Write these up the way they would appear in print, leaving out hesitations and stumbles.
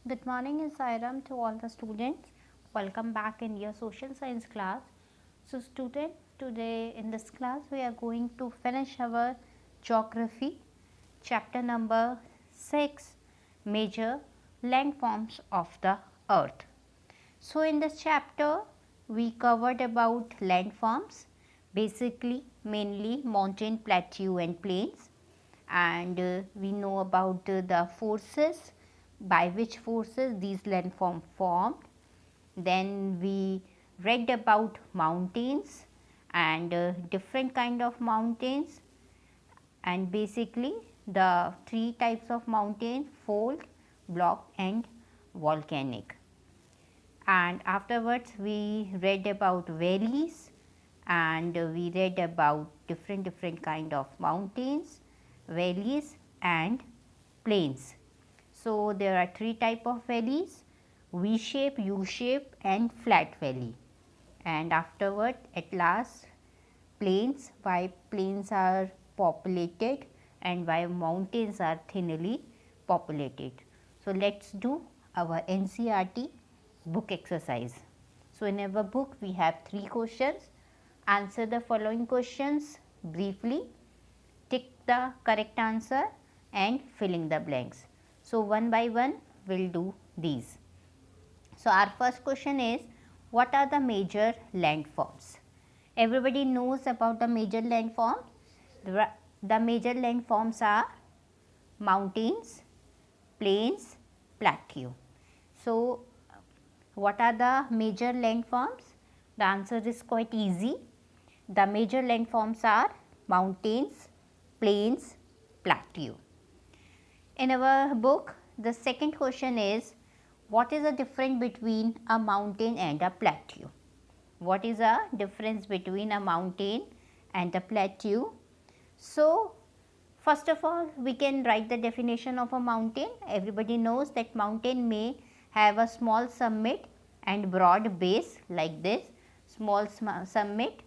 Good morning and Sairam to all the students. Welcome back in your social science class. So student, today in this class we are going to finish our geography chapter number 6, major landforms of the earth. So in this chapter we covered about landforms, basically mainly mountain, plateau and plains, and we know about the forces by which forces these landforms formed. Then we read about mountains and different kind of mountains, and basically the three types of mountain: fold, block and volcanic. And afterwards we read about valleys, and we read about different kind of mountains, valleys and plains. So there are three type of valleys: V shape, U shape and flat valley. And afterward at last plains, why plains are populated and why mountains are thinly populated. So let's do our NCERT book exercise. So in our book we have 3 questions. Answer the following questions briefly, tick the correct answer and fill in the blanks. So one by one we will do these. So our first question is, what are the major landforms? Everybody knows about the major landforms. The major landforms are mountains, plains, plateau. So what are the major landforms? The answer is quite easy. The major landforms are mountains, plains, plateau. In our book, the second question is, what is the difference between a mountain and a plateau? What is the difference between a mountain and a plateau? So, first of all, we can write the definition of a mountain. Everybody knows that mountain may have a small summit and broad base like this, small summit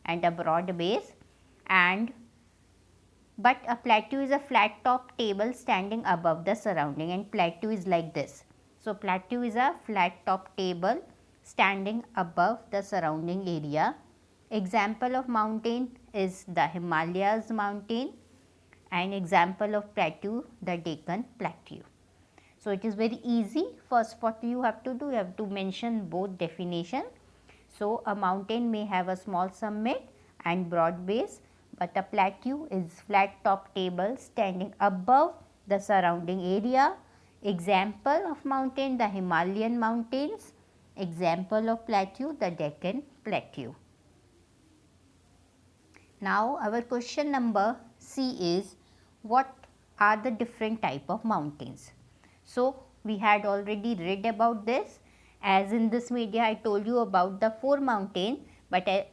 and a broad base, and but a plateau is a flat top table standing above the surrounding, and plateau is like this. So, plateau is a flat top table standing above the surrounding area. Example of mountain is the Himalayas mountain, and example of plateau the Deccan plateau. So, it is very easy. First what you have to do, you have to mention both definition. So, a mountain may have a small summit and broad base, but a plateau is flat top table standing above the surrounding area. Example of mountain, the Himalayan mountains. Example of plateau, the Deccan plateau. Now, our question number C is, what are the different type of mountains? So, we had already read about this, as in this media I told you about the 4 mountains, but I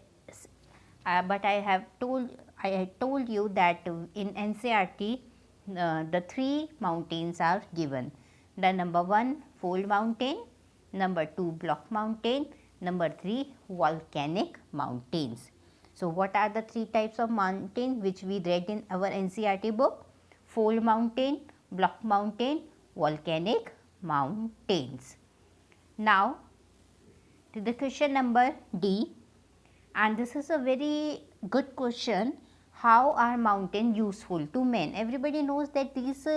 had told you that in NCERT the 3 mountains are given. The number 1 fold mountain, number 2 block mountain, number 3 volcanic mountains. So, what are the 3 types of mountain which we read in our NCERT book? Fold mountain, block mountain, volcanic mountains. Now, to the question number D, and this is a very good question. How are mountains useful to men? Everybody knows that these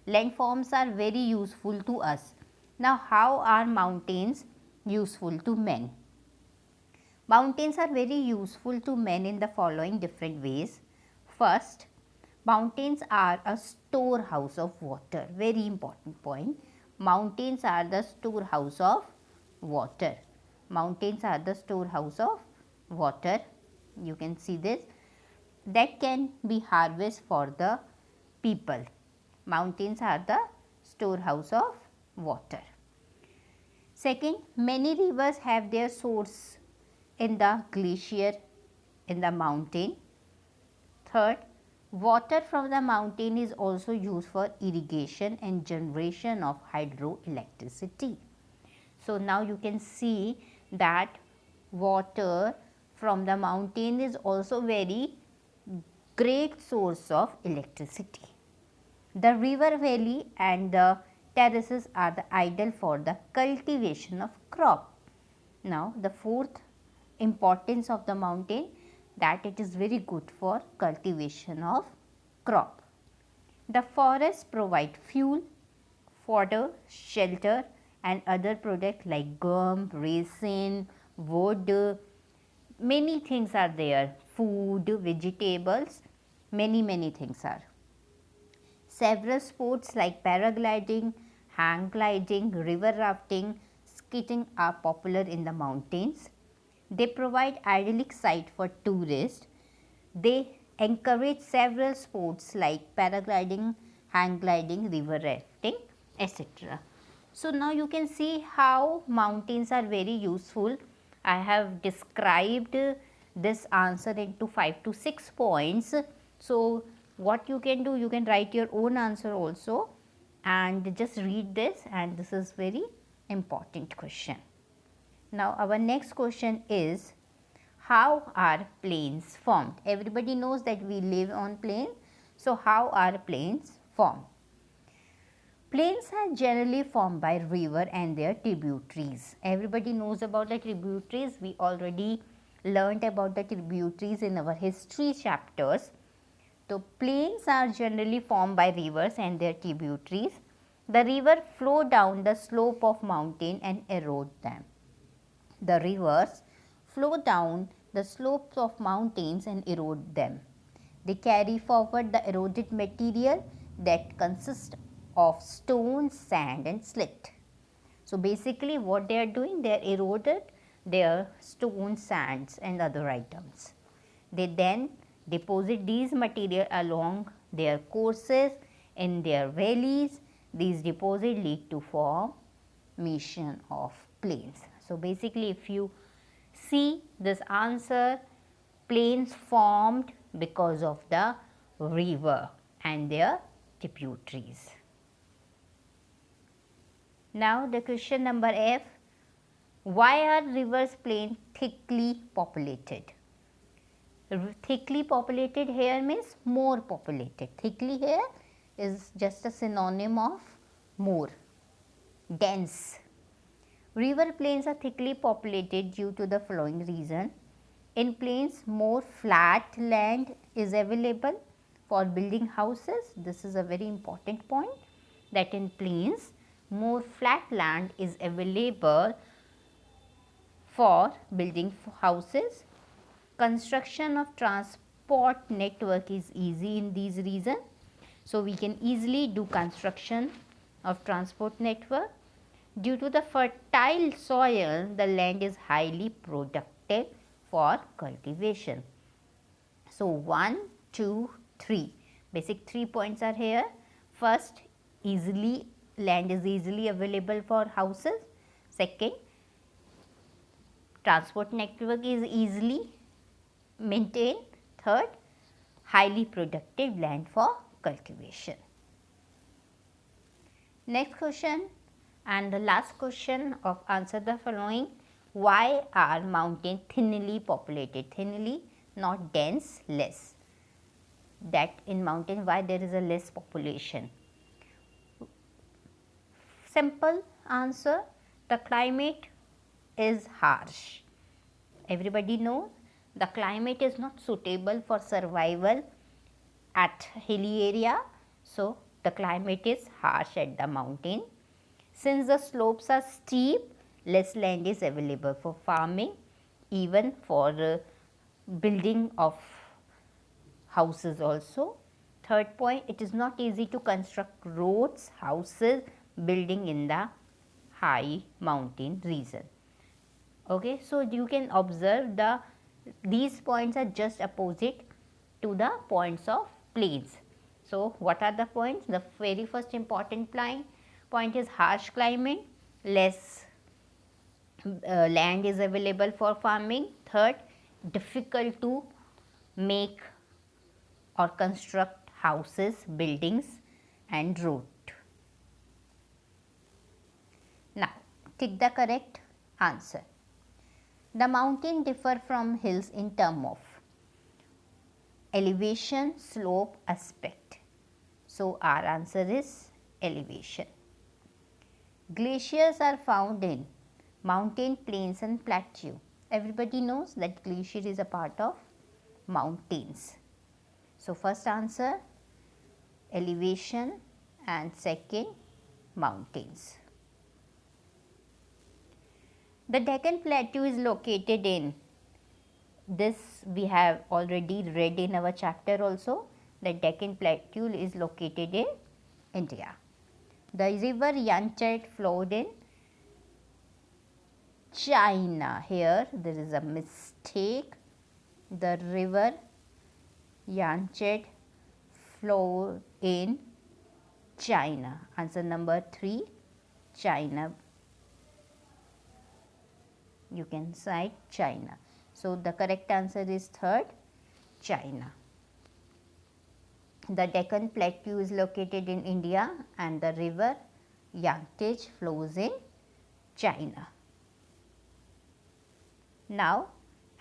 landforms are very useful to us. Now, how are mountains useful to men? Mountains are very useful to men in the following different ways. First, mountains are a storehouse of water. Very important point. Mountains are the storehouse of water. Mountains are the storehouse of water. You can see this. That can be harvest for the people. Mountains are the storehouse of water. Second, many rivers have their source in the glacier, in the mountain. Third, water from the mountain is also used for irrigation and generation of hydroelectricity. So, now you can see that water from the mountain is also very great source of electricity. The river valley and the terraces are the ideal for the cultivation of crop. Now, the fourth importance of the mountain, that it is very good for cultivation of crop. The forests provide fuel, fodder, shelter and other products like gum, resin, wood, many things are there, food, vegetables, many things are. Several sports like paragliding, hang gliding, river rafting, skiing are popular in the mountains. They provide idyllic site for tourists. They encourage several sports like paragliding, hang gliding, river rafting, etc. So, now you can see how mountains are very useful. I have described this answer into 5 to 6 points. So, what you can do, you can write your own answer also and just read this, and this is very important question. Now, our next question is, how are plains formed? Everybody knows that we live on plain. So, how are plains formed? Plains are generally formed by river and their tributaries. Everybody knows about the tributaries. We already learnt about the tributaries in our history chapters. So, plains are generally formed by rivers and their tributaries. The river flow down the slope of mountain and erode them. The rivers flow down the slopes of mountains and erode them. They carry forward the eroded material that consists of stone, sand and silt. So, basically what they are doing, they are eroded their stone, sands and other items. They then deposit these material along their courses in their valleys. These deposits lead to formation of plains. So, basically if you see this answer, plains formed because of the river and their tributaries. Now, the question number F, why are rivers plain thickly populated? Thickly populated here means more populated. Thickly here is just a synonym of more, dense. River plains are thickly populated due to the following reason. In plains, more flat land is available for building houses. This is a very important point, that in plains, more flat land is available for building houses. Construction of transport network is easy in these regions. So, we can easily do construction of transport network. Due to the fertile soil, the land is highly productive for cultivation. So, 1, 2, 3, basic 3 points are here. First, land is easily available for houses. Second, transport network is easily maintained. Third, highly productive land for cultivation. Next question and the last question of answer the following. Why are mountains thinly populated? Thinly, not dense, less. That in mountain, why there is a less population? Simple answer, the climate is harsh. Everybody knows the climate is not suitable for survival at hilly area. So, the climate is harsh at the mountain. Since the slopes are steep, less land is available for farming, even for building of houses also. Third point, it is not easy to construct roads, houses, building in the high mountain region. Okay, so you can observe these points are just opposite to the points of plains. So, what are the points? The very first important point is harsh climate, less land is available for farming. Third, difficult to make or construct houses, buildings and road. Now, tick the correct answer. The mountain differ from hills in term of elevation, slope, aspect. So, our answer is elevation. Glaciers are found in mountain, plains and plateau. Everybody knows that glacier is a part of mountains. So, first answer elevation and second mountains. The Deccan Plateau is located in, this we have already read in our chapter also. The Deccan Plateau is located in India. The river Yangtze flowed in China. Here there is a mistake. The river Yangtze flowed in China. Answer number 3, China. You can cite China. So, the correct answer is third, China. The Deccan Plateau is located in India and the river Yangtze flows in China. Now,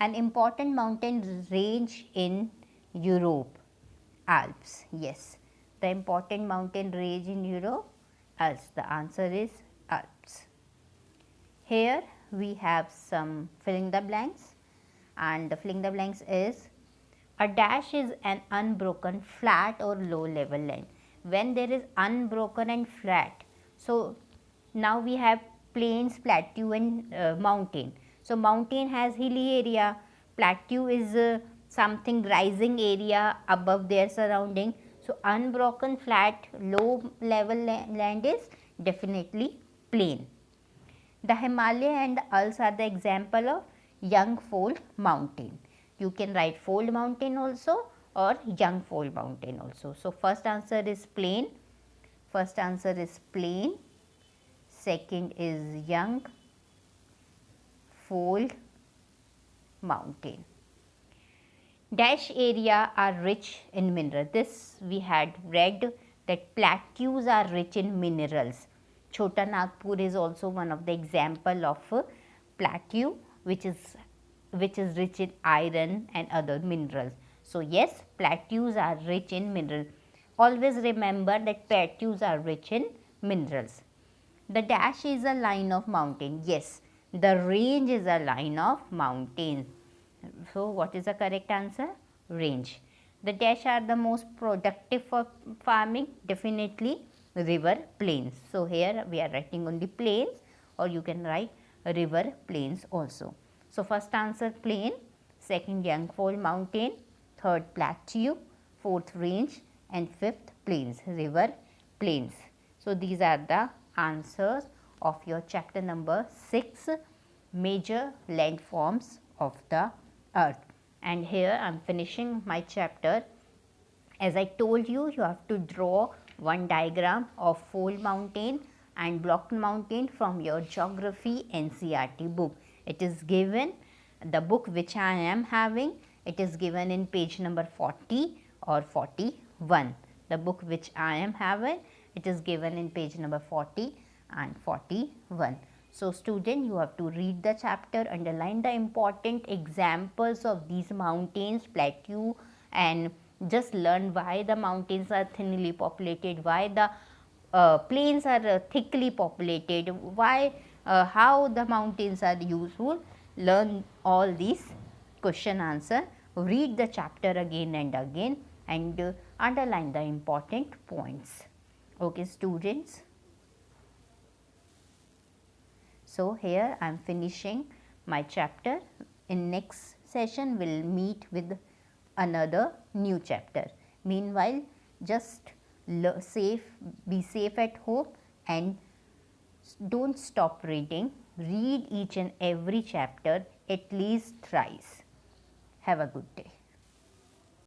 an important mountain range in Europe, Alps. Yes, the important mountain range in Europe, Alps. The answer is Alps. Here we have some filling the blanks, and the filling the blanks is a dash is an unbroken flat or low level line. When there is unbroken and flat, so now we have plains, plateau and mountain. So, mountain has hilly area, plateau is something rising area above their surrounding. So, unbroken flat low level land is definitely plain. The Himalaya and the Alps are the example of young fold mountain. You can write fold mountain also or young fold mountain also. So, first answer is plain, first answer is plain, second is young fold mountain. Dash area are rich in mineral. This we had read that plateaus are rich in minerals. Chota Nagpur is also one of the example of a plateau which is rich in iron and other minerals. So, yes, plateaus are rich in minerals. Always remember that plateaus are rich in minerals. The dash is a line of mountain. Yes, the range is a line of mountain. So, what is the correct answer? Range. The dash are the most productive for farming, definitely river plains. So, here we are writing only plains, or you can write river plains also. So, first answer plain, second young fold mountain, third plateau, fourth range and fifth plains, river plains. So, these are the answers of your chapter number 6, major landforms of the earth. And here I am finishing my chapter. As I told you, you have to draw one diagram of fold mountain and blocked mountain from your geography NCERT book. It is given, the book which I am having, it is given in page number 40 or 41. The book which I am having, it is given in page number 40 and 41. So, student, you have to read the chapter, underline the important examples of these mountains, plateau, and just learn why the mountains are thinly populated, why the plains are thickly populated, why how the mountains are useful. Learn all these question answer, read the chapter again and again, and underline the important points. Okay, students. So, here I am finishing my chapter. In next session, we will meet with another new chapter. Meanwhile, just be safe at home and don't stop reading. Read each and every chapter at least thrice. Have a good day.